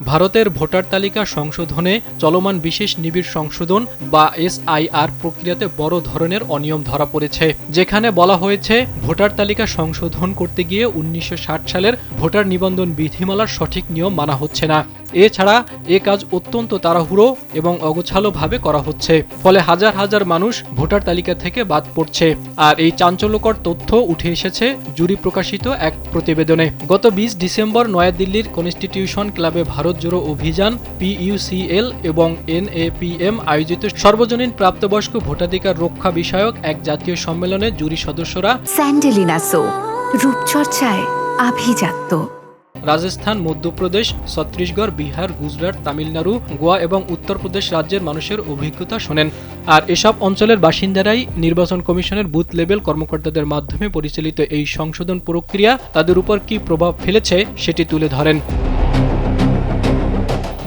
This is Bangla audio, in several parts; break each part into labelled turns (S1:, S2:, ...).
S1: ভারতের ভোটার তালিকা সংশোধনে চলমান বিশেষ নিবিড় সংশোধন বা এসআইআর প্রক্রিয়াতে বড় ধরনের অনিয়ম ধরা পড়েছে, যেখানে বলা হয়েছে ভোটার তালিকা সংশোধন করতে গিয়ে ১৯৬০ সালের ভোটার নিবন্ধন বিধিমালার সঠিক নিয়ম মানা হচ্ছে না। এছাড়া এ কাজ অত্যন্ত তাড়াহুড়ো এবং অগোছালোভাবে করা হচ্ছে, ফলে হাজার হাজার মানুষ ভোটার তালিকা থেকে বাদ পড়ছে। আর এই চাঞ্চল্যকর তথ্য উঠে এসেছে জুরি প্রকাশিত এক প্রতিবেদনে। গত ২০ ডিসেম্বর নয়াদিল্লির কনস্টিটিউশন ক্লাবে ভারত জোড়ো অভিযান PUCL এবং NAPM আয়োজিত সর্বজনীন প্রাপ্তবয়স্ক ভোটাধিকার রক্ষা বিষয়ক এক জাতীয় সম্মেলনে জুরি সদস্যরা
S2: স্যান্ডেলিনা সো রূপচর্চায় আভিজাত্য।
S1: রাজস্থান, মধ্যপ্রদেশ, ছত্তিশগড়, বিহার, গুজরাট, তামিলনাড়ু, গোয়া এবং উত্তরপ্রদেশ রাজ্যের মানুষের অভিজ্ঞতা শোনেন। আর এসব অঞ্চলের বাসিন্দারাই নির্বাচন কমিশনের বুথ লেভেল কর্মকর্তাদের মাধ্যমে পরিচালিত এই সংশোধন প্রক্রিয়া তাদের উপর কী প্রভাব ফেলেছে সেটি তুলে ধরেন।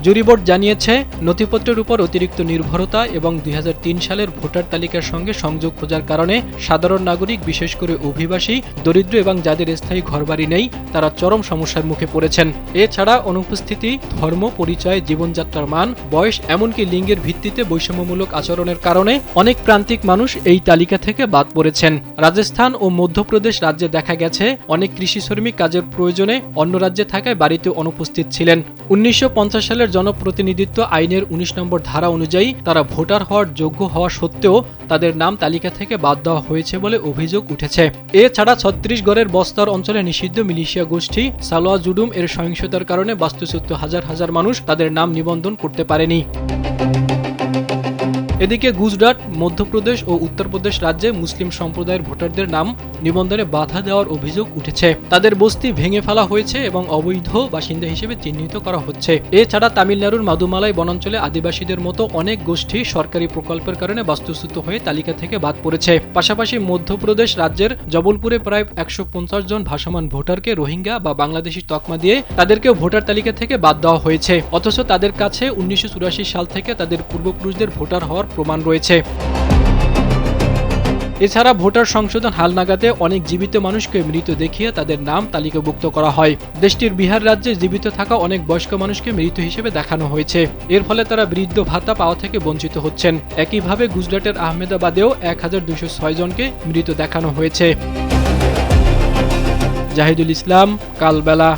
S1: জুরি বোর্ড জানিয়েছে, নথিপত্রের উপর অতিরিক্ত নির্ভরতা এবং ২০০৩ সালের ভোটার তালিকার সঙ্গে সংযোগ খোঁজার কারণে সাধারণ নাগরিক, বিশেষ করে অভিবাসী, দরিদ্র এবং যাদের স্থায়ী ঘরবাড়ি নেই, তারা চরম সমস্যার মুখে পড়েছেন। এছাড়া অনুপস্থিতি, ধর্ম, পরিচয়, জীবনযাত্রার মান, বয়স, এমনকি লিঙ্গের ভিত্তিতে বৈষম্যমূলক আচরণের কারণে অনেক প্রান্তিক মানুষ এই তালিকা থেকে বাদ পড়েছেন। রাজস্থান ও মধ্যপ্রদেশ রাজ্যে দেখা গেছে অনেক কৃষি শ্রমিক কাজের প্রয়োজনে অন্য রাজ্যে থাকায় বাড়িতে অনুপস্থিত ছিলেন। ১৯৫০ সালের জনপ্রতিনিধিত্ব আইনের ১৯ নম্বর ধারা অনুযায়ী তারা ভোটার হওয়ার যোগ্য হওয়া সত্ত্বেও তাদের নাম তালিকা থেকে বাদ দেওয়া হয়েছে বলে অভিযোগ উঠেছে। এছাড়া ছত্তিশগড়ের বস্তার অঞ্চলে নিষিদ্ধ মিলিশিয়া গোষ্ঠী সালোয়া জুডুম এর সহিংসতার কারণে বাস্তুচ্যুত হাজার হাজার মানুষ তাদের নাম নিবন্ধন করতে পারেনি। এদিকে গুজরাট, মধ্যপ্রদেশ ও উত্তরপ্রদেশ রাজ্যে মুসলিম সম্প্রদায়ের ভোটারদের নাম নিবন্ধনে বাধা দেওয়ার অভিযোগ উঠেছে। তাদের বস্তি ভেঙে ফেলা হয়েছে এবং অবৈধ বাসিন্দা হিসেবে চিহ্নিত করা হচ্ছে। এছাড়া তামিলনাড়ুর মাদুমালাই বনাঞ্চলে আদিবাসীদের মতো অনেক গোষ্ঠী সরকারি প্রকল্পের কারণে বাস্তুচ্যুত হয়ে তালিকা থেকে বাদ পড়েছে। পাশাপাশি মধ্যপ্রদেশ রাজ্যের জবলপুরে প্রায় ১৫০ জন ভাসমান ভোটারকে রোহিঙ্গা বা বাংলাদেশি তকমা দিয়ে তাদেরকেও ভোটার তালিকা থেকে বাদ দেওয়া হয়েছে, অথচ তাদের কাছে ১৯৮৪ সাল থেকে তাদের পূর্বপুরুষদের ভোটার হওয়ার প্রমাণ রয়েছে। এছাড়া ভোটার সংশোধন হালনাগাদে অনেক জীবিত মানুষকে মৃত দেখিয়ে তাদের নাম তালিকাভুক্ত করা হয়। দেশটির বিহার রাজ্যে জীবিত থাকা অনেক বয়স্ক মানুষকে মৃত হিসেবে দেখানো হয়েছে। এর ফলে তারা বৃদ্ধ ভাতা পাওয়া থেকে বঞ্চিত হচ্ছেন। একইভাবে গুজরাটের আহমেদাবাদেও ১,২০৬ জনকে মৃত দেখানো হয়েছে। জাহিদুল ইসলাম, কালবেলা।